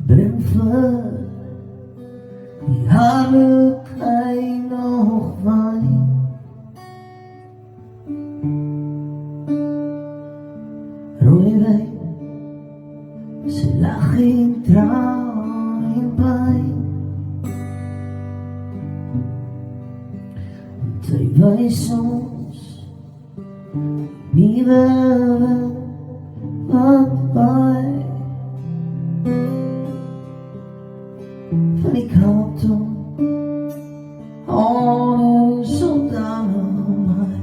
Brenfer, die Haare kein noch Wein. Ruhig, ze lag in trouw in pijn. Twee wijsels, nieuwe wat bij. Van ik hou toen, oh, zodanig om mij.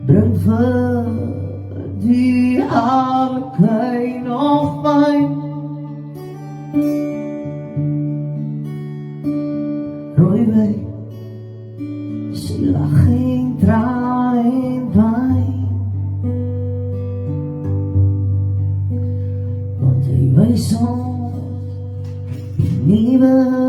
Brunfer, die haar kein nog wijn. Ruhig, ze lag in trouw in pijn. Want hij wees ons nieuwe